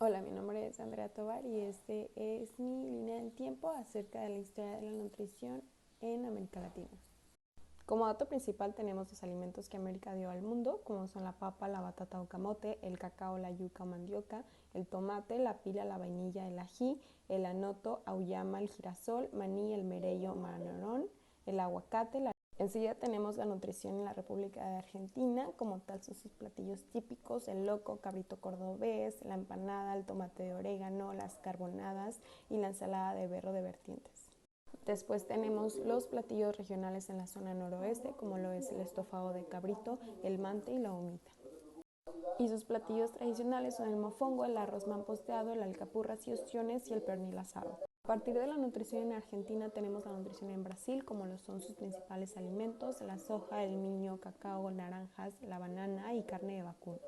Hola, mi nombre es Andrea Tovar y este es mi línea del tiempo acerca de la historia de la nutrición en América Latina. Como dato principal tenemos los alimentos que América dio al mundo, como son la papa, la batata o camote, el cacao, la yuca o mandioca, el tomate, la pila, la vainilla, el ají, el anoto, auyama, el girasol, maní, el merello, marrón, el aguacate, Enseguida tenemos la nutrición en la República de Argentina, como tal son sus platillos típicos, el loco, cabrito cordobés, la empanada, el tomate de orégano, las carbonadas y la ensalada de berro de vertientes. Después tenemos los platillos regionales en la zona noroeste, como lo es el estofado de cabrito, el mante y la humita. Y sus platillos tradicionales son el mofongo, el arroz mamposteado, el alcapurras y ostiones y el pernil asado. A partir de la nutrición en Argentina tenemos la nutrición en Brasil, como lo son sus principales alimentos, la soja, el miño, cacao, naranjas, la banana y carne de vacuno.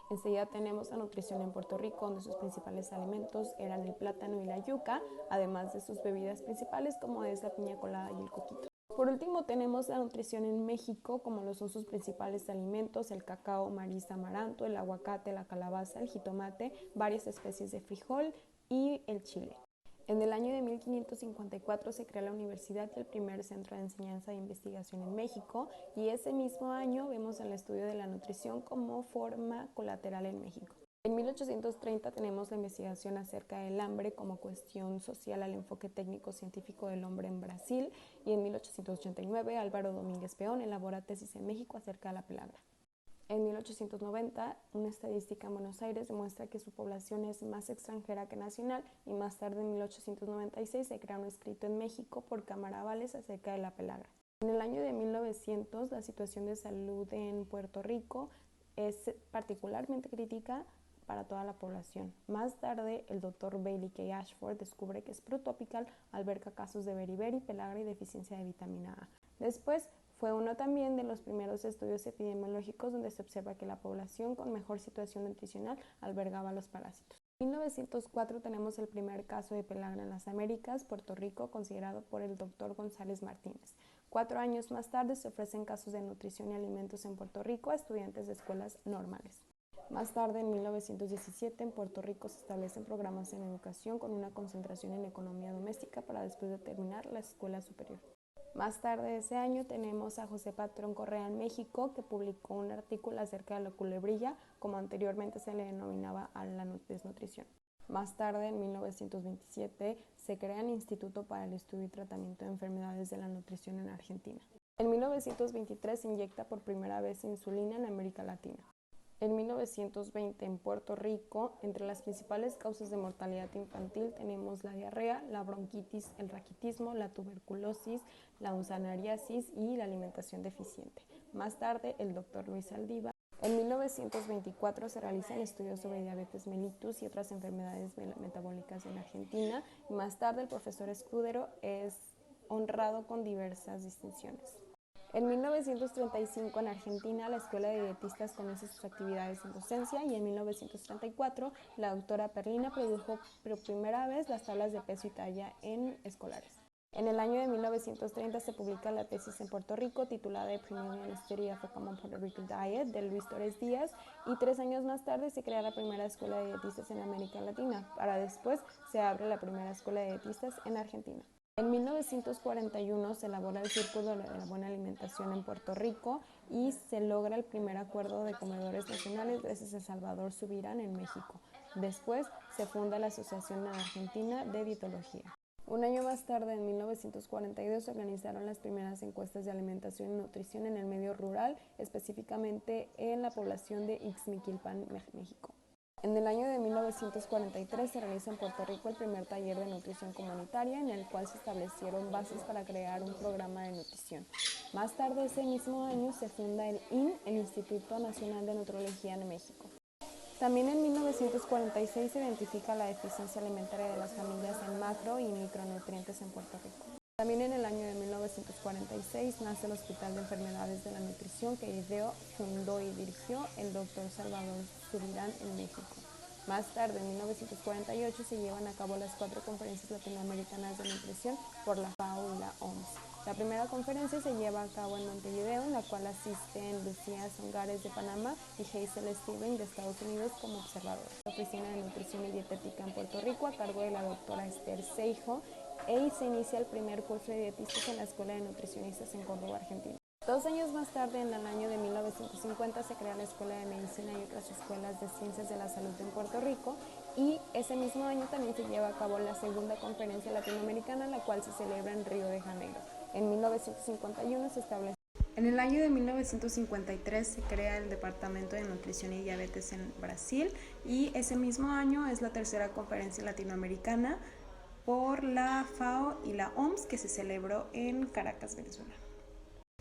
Enseguida tenemos la nutrición en Puerto Rico, donde sus principales alimentos eran el plátano y la yuca, además de sus bebidas principales como es la piña colada y el coquito. Por último tenemos la nutrición en México, como lo son sus principales alimentos, el cacao, maíz, amaranto, el aguacate, la calabaza, el jitomate, varias especies de frijol y el chile. En el año de 1554 se crea la universidad y el primer centro de enseñanza e investigación en México, y ese mismo año vemos el estudio de la nutrición como forma colateral en México. En 1830 tenemos la investigación acerca del hambre como cuestión social al enfoque técnico-científico del hombre en Brasil, y en 1889 Álvaro Domínguez Peón elabora tesis en México acerca de la pelagra. En 1890, una estadística en Buenos Aires demuestra que su población es más extranjera que nacional, y más tarde, en 1896, se crea un escrito en México por Cámara Vales acerca de la pelagra. En el año de 1900, la situación de salud en Puerto Rico es particularmente crítica para toda la población. Más tarde, el Dr. Bailey K. Ashford descubre que Sprue alberga casos de beriberi, pelagra y deficiencia de vitamina A. Después, fue uno también de los primeros estudios epidemiológicos donde se observa que la población con mejor situación nutricional albergaba los parásitos. En 1904 tenemos el primer caso de pelagra en las Américas, Puerto Rico, considerado por el Dr. González Martínez. 4 años más tarde se ofrecen casos de nutrición y alimentos en Puerto Rico a estudiantes de escuelas normales. Más tarde, en 1917, en Puerto Rico se establecen programas en educación con una concentración en economía doméstica para después de terminar la escuela superior. Más tarde ese año tenemos a José Patrón Correa en México, que publicó un artículo acerca de la culebrilla, como anteriormente se le denominaba a la desnutrición. Más tarde, en 1927, se crea el Instituto para el Estudio y Tratamiento de Enfermedades de la Nutrición en Argentina. En 1923 se inyecta por primera vez insulina en América Latina. En 1920, en Puerto Rico, entre las principales causas de mortalidad infantil tenemos la diarrea, la bronquitis, el raquitismo, la tuberculosis, la unsanariasis y la alimentación deficiente. Más tarde, el Dr. Luis Aldívar. En 1924 se realizan estudios sobre diabetes mellitus y otras enfermedades metabólicas en Argentina. Y más tarde, el profesor Escudero es honrado con diversas distinciones. En 1935, en Argentina, la Escuela de Dietistas comienza sus actividades en docencia, y en 1934 la doctora Perlina produjo por primera vez las tablas de peso y talla en escolares. En el año de 1930 se publica la tesis en Puerto Rico titulada Epidemiology Study of a Common Puerto Rican Diet de Luis Torres Díaz, y 3 años más tarde se crea la primera escuela de dietistas en América Latina. Para después se abre la primera escuela de dietistas en Argentina. En 1941 se elabora el Círculo de la Buena Alimentación en Puerto Rico y se logra el primer acuerdo de comedores nacionales gracias a Salvador Subirán en México. Después se funda la Asociación Argentina de Dietología. Un año más tarde, en 1942, se organizaron las primeras encuestas de alimentación y nutrición en el medio rural, específicamente en la población de Ixmiquilpan, México. En el año de 1943 se realiza en Puerto Rico el primer taller de nutrición comunitaria, en el cual se establecieron bases para crear un programa de nutrición. Más tarde ese mismo año se funda el IN, el Instituto Nacional de Nutrología en México. También en 1946 se identifica la deficiencia alimentaria de las familias en macro y micronutrientes en Puerto Rico. También en el año de 1946 nace el Hospital de Enfermedades de la Nutrición, que ideó, fundó y dirigió el Dr. Salvador Subirán en México. Más tarde, en 1948, se llevan a cabo las 4 conferencias latinoamericanas de nutrición por la FAO y la OMS. La primera conferencia se lleva a cabo en Montevideo, en la cual asisten Lucía Songares de Panamá y Hazel Steven de Estados Unidos como observadores. La Oficina de Nutrición y Dietética en Puerto Rico, a cargo de la doctora Esther Seijo, y se inicia el primer curso de dietistas en la Escuela de Nutricionistas en Córdoba, Argentina. 2 años más tarde, en el año de 1950, se crea la Escuela de Medicina y otras escuelas de ciencias de la salud en Puerto Rico, y ese mismo año también se lleva a cabo la segunda conferencia latinoamericana, la cual se celebra en Río de Janeiro. En 1951 se establece. En el año de 1953 se crea el Departamento de Nutrición y Diabetes en Brasil, y ese mismo año es la tercera conferencia latinoamericana por la FAO y la OMS que se celebró en Caracas, Venezuela.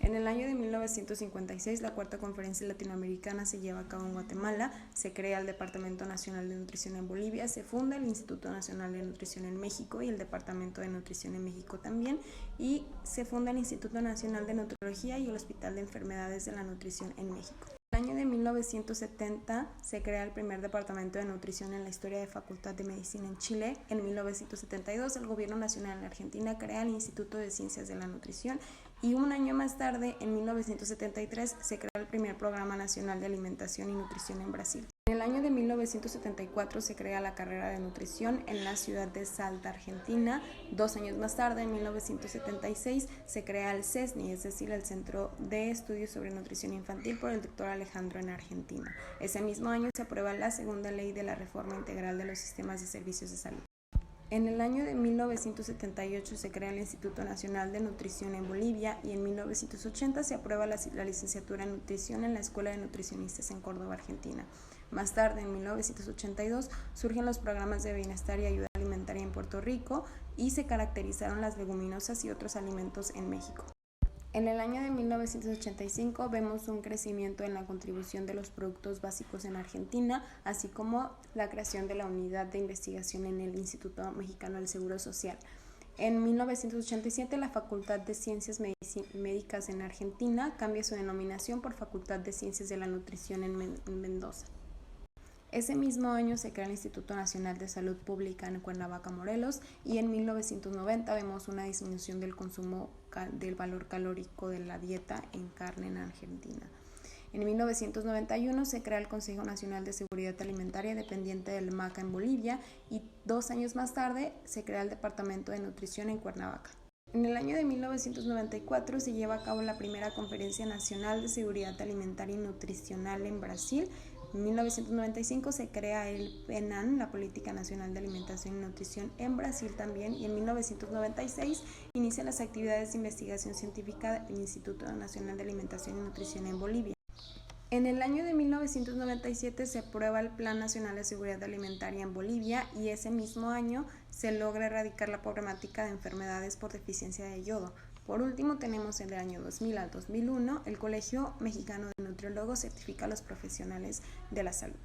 En el año de 1956, la cuarta conferencia latinoamericana se lleva a cabo en Guatemala, se crea el Departamento Nacional de Nutrición en Bolivia, se funda el Instituto Nacional de Nutrición en México y el Departamento de Nutrición en México también, y se funda el Instituto Nacional de Nutrología y el Hospital de Enfermedades de la Nutrición en México. En el año de 1970 se crea el primer departamento de nutrición en la historia de Facultad de Medicina en Chile. En 1972 el Gobierno Nacional de Argentina crea el Instituto de Ciencias de la Nutrición, y un año más tarde, en 1973, se crea el primer Programa Nacional de Alimentación y Nutrición en Brasil. En el año de 1974 se crea la carrera de nutrición en la ciudad de Salta, Argentina. 2 años más tarde, en 1976, se crea el CESNI, es decir, el Centro de Estudios sobre Nutrición Infantil por el Dr. Alejandro en Argentina. Ese mismo año se aprueba la segunda ley de la reforma integral de los sistemas de servicios de salud. En el año de 1978 se crea el Instituto Nacional de Nutrición en Bolivia, y en 1980 se aprueba la licenciatura en nutrición en la Escuela de Nutricionistas en Córdoba, Argentina. Más tarde, en 1982, surgen los programas de bienestar y ayuda alimentaria en Puerto Rico, y se caracterizaron las leguminosas y otros alimentos en México. En el año de 1985 vemos un crecimiento en la contribución de los productos básicos en Argentina, así como la creación de la unidad de investigación en el Instituto Mexicano del Seguro Social. En 1987 la Facultad de Ciencias Médicas en Argentina cambia su denominación por Facultad de Ciencias de la Nutrición en Mendoza. Ese mismo año se crea el Instituto Nacional de Salud Pública en Cuernavaca, Morelos, y en 1990 vemos una disminución del consumo del valor calórico de la dieta en carne en Argentina. En 1991 se crea el Consejo Nacional de Seguridad Alimentaria dependiente del MACA en Bolivia, y 2 años más tarde se crea el Departamento de Nutrición en Cuernavaca. En el año de 1994 se lleva a cabo la primera Conferencia Nacional de Seguridad Alimentaria y Nutricional en Brasil. En 1995 se crea el PNAN, la Política Nacional de Alimentación y Nutrición en Brasil también, y en 1996 inicia las actividades de investigación científica del Instituto Nacional de Alimentación y Nutrición en Bolivia. En el año de 1997 se aprueba el Plan Nacional de Seguridad Alimentaria en Bolivia, y ese mismo año se logra erradicar la problemática de enfermedades por deficiencia de yodo. Por último, tenemos el año 2000 al 2001, el Colegio Mexicano de Nutriólogos certifica a los profesionales de la salud.